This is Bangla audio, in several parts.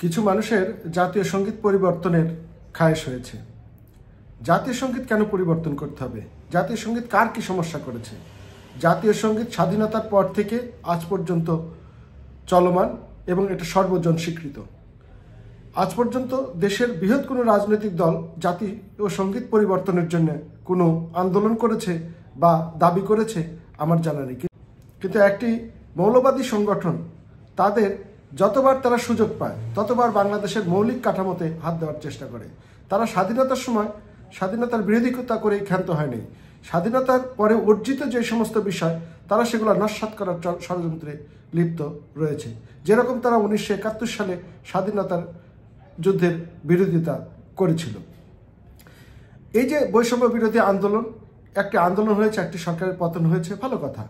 কিছু মানুষের জাতীয় সঙ্গীত পরিবর্তনের খায়েশ হয়েছে। জাতীয় সঙ্গীত কেন পরিবর্তন করতে হবে? জাতীয় সঙ্গীত কার কি সমস্যা করেছে? জাতীয় সঙ্গীত স্বাধীনতার পর থেকে আজ পর্যন্ত চলমান এবং এটা সর্বজন স্বীকৃত। আজ পর্যন্ত দেশের বৃহৎ কোনো রাজনৈতিক দল জাতীয় সঙ্গীত পরিবর্তনের জন্য কোনো আন্দোলন করেছে বা দাবি করেছে আমার জানা নেই। কিন্তু একটি মৌলবাদী সংগঠন তাদের যতবার তারা সুযোগ পায় ততবার বাংলাদেশের মৌলিক কাঠামোতে হাত দেওয়ার চেষ্টা করে। তারা স্বাধীনতার সময় স্বাধীনতার বিরোধিতা করেই ক্ষান্ত হয়নি। স্বাধীনতার পরে অর্জিত যে সমস্ত বিষয় তারা সেগুলো নস্যাৎ করার ষড়যন্ত্রে লিপ্ত রয়েছে। যেরকম তারা 1971 সালে স্বাধীনতার যুদ্ধের বিরোধিতা করেছিল। এই যে বৈষম্য বিরোধী আন্দোলন, একটি আন্দোলন হয়েছে, একটি সরকারের পতন হয়েছে, ভালো কথা।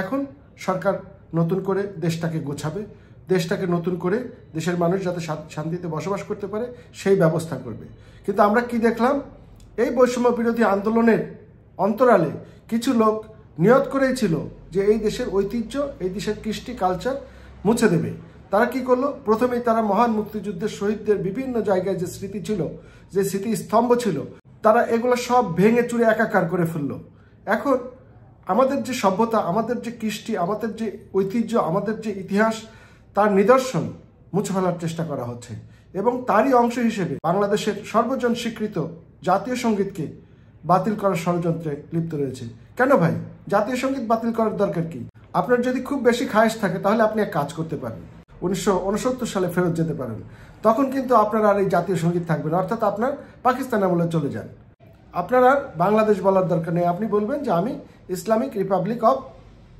এখন সরকার নতুন করে দেশটাকে গোছাবে, দেশটাকে নতুন করে দেশের মানুষ যাতে শান্তিতে বসবাস করতে পারে সেই ব্যবস্থা করবে। কিন্তু আমরা কি দেখলাম? এই বৈষম্য বিরোধী আন্দোলনের অন্তরালে কিছু লোক নিয়ত করেই ছিল যে এই দেশের ঐতিহ্য, এই দেশের কৃষ্টি কালচার মুছে দেবে। তারা কি করলো? প্রথমেই তারা মহান মুক্তিযুদ্ধের শহীদদের বিভিন্ন জায়গায় যে স্মৃতি ছিল, যে স্মৃতিস্তম্ভ ছিল, তারা এগুলো সব ভেঙে চুরে একাকার করে ফেললো। এখন আমাদের যে সভ্যতা, আমাদের যে কৃষ্টি, আমাদের যে ঐতিহ্য, আমাদের যে ইতিহাস, তার নিদর্শন মুছে ফেলার চেষ্টা করা হচ্ছে এবং তারই অংশ হিসেবে বাংলাদেশের সর্বজন স্বীকৃত জাতীয় সঙ্গীতকে বাতিল করার ষড়যন্ত্রে লিপ্ত রয়েছে। কেন ভাই? জাতীয় সঙ্গীত বাতিল করার দরকার কি? আপনার যদি খুব বেশি খায়েশ থাকে তাহলে আপনি এক কাজ করতে পারেন, 1969 সালে ফেরত যেতে পারেন। তখন কিন্তু আপনার আর এই জাতীয় সঙ্গীত থাকবে না, অর্থাৎ আপনার পাকিস্তান আমলে চলে যান। আপনার আর বাংলাদেশ বলার দরকার নেই, আপনি বলবেন যে আমি ইসলামিক রিপাবলিক অফ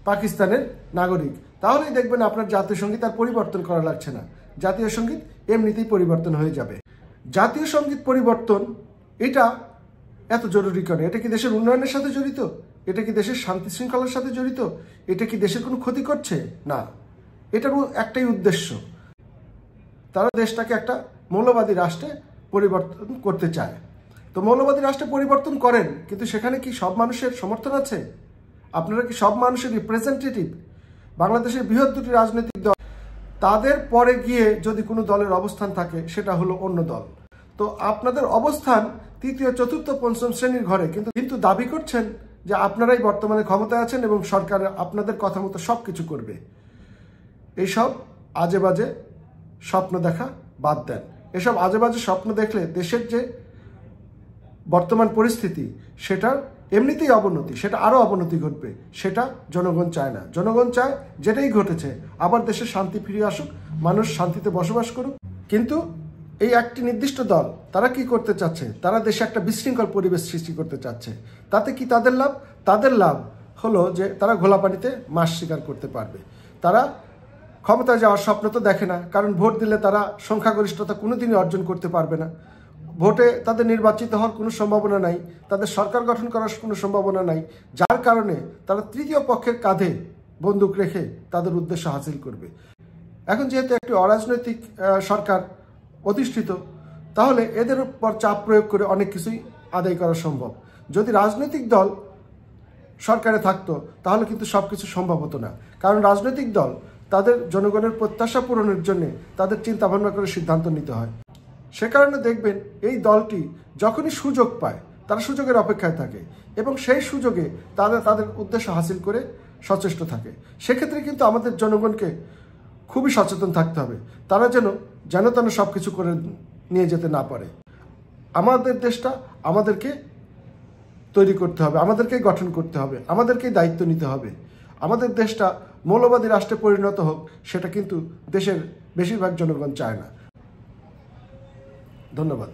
পাকিস্তানের নাগরিক। তাহলেই দেখবেন আপনার জাতীয় সঙ্গীত আর পরিবর্তন করা লাগছে না, জাতীয় সঙ্গীত এমনিতেই পরিবর্তন হয়ে যাবে। জাতীয় সঙ্গীত পরিবর্তন এটা এত জরুরি কেন? এটা কি দেশের উন্নয়নের সাথে জড়িত? এটা কি দেশের শান্তি শৃঙ্খলার সাথে জড়িত? এটা কি দেশের কোনো ক্ষতি করছে? না, এটার একটাই উদ্দেশ্য, তারা দেশটাকে একটা মৌলবাদী রাষ্ট্রে পরিবর্তন করতে চায়। তো মৌলবাদী রাষ্ট্রে পরিবর্তন করেন, কিন্তু সেখানে কি সব মানুষের সমর্থন আছে? আপনারা কি সব মানুষের রিপ্রেজেন্টেটিভ? বাংলাদেশের বৃহৎ দুটি রাজনৈতিক দল, তাদের পরে গিয়ে যদি কোনো দলের অবস্থান থাকে সেটা হলো অন্য দল। তো আপনাদের অবস্থান তৃতীয়, চতুর্থ, পঞ্চম শ্রেণীর ঘরে, কিন্তু দাবি করছেন যে আপনারাই বর্তমানে ক্ষমতায় আছেন এবং সরকার আপনাদের কথা মতো সব কিছু করবে। এইসব আজে বাজে স্বপ্ন দেখা বাদ দেন। এসব আজে বাজে স্বপ্ন দেখলে দেশের যে বর্তমান পরিস্থিতি সেটার এমনিতেই অবনতি, সেটা আরও অবনতি ঘটবে। সেটা জনগণ চায় না। জনগণ চায় যেটাই ঘটেছে আবার দেশে শান্তি ফিরে আসুক, মানুষ শান্তিতে বসবাস করুক। কিন্তু এই একটি নির্দিষ্ট দল তারা কি করতে চাচ্ছে? তারা দেশে একটা বিশৃঙ্খল পরিবেশ সৃষ্টি করতে চাচ্ছে। তাতে কি তাদের লাভ? তাদের লাভ হলো যে তারা ঘোলা পানিতে মাছ শিকার করতে পারবে। তারা ক্ষমতায় যাওয়ার স্বপ্ন তো দেখে না, কারণ ভোট দিলে তারা সংখ্যাগরিষ্ঠতা কোনোদিনই অর্জন করতে পারবে না। ভোটে তাদের নির্বাচিত হওয়ার কোনো সম্ভাবনা নাই, তাদের সরকার গঠন করার কোনো সম্ভাবনা নাই, যার কারণে তারা তৃতীয় পক্ষের কাঁধে বন্দুক রেখে তাদের উদ্দেশ্য হাসিল করবে। এখন যেহেতু একটি অরাজনৈতিক সরকার অধিষ্ঠিত, তাহলে এদের উপর চাপ প্রয়োগ করে অনেক কিছুই আদায় করা সম্ভব। যদি রাজনৈতিক দল সরকারে থাকতো তাহলে কিন্তু সব কিছু সম্ভব হতো না, কারণ রাজনৈতিক দল তাদের জনগণের প্রত্যাশা পূরণের জন্য তাদের চিন্তা ভাবনা করে সিদ্ধান্ত নিতে হয়। সে কারণে দেখবেন এই দলটি যখনই সুযোগ পায় তারা সুযোগের অপেক্ষায় থাকে এবং সেই সুযোগে তাদের উদ্দেশ্য হাসিল করে সচেষ্ট থাকে। সেক্ষেত্রে কিন্তু আমাদের জনগণকে খুবই সচেতন থাকতে হবে, তারা যেন তেন সব কিছু করে নিয়ে যেতে না পারে। আমাদের দেশটা আমাদেরকে তৈরি করতে হবে, আমাদেরকেই গঠন করতে হবে, আমাদেরকেই দায়িত্ব নিতে হবে। আমাদের দেশটা মৌলবাদী রাষ্ট্রে পরিণত হোক সেটা কিন্তু দেশের বেশিরভাগ জনগণ চায় না। ধন্যবাদ।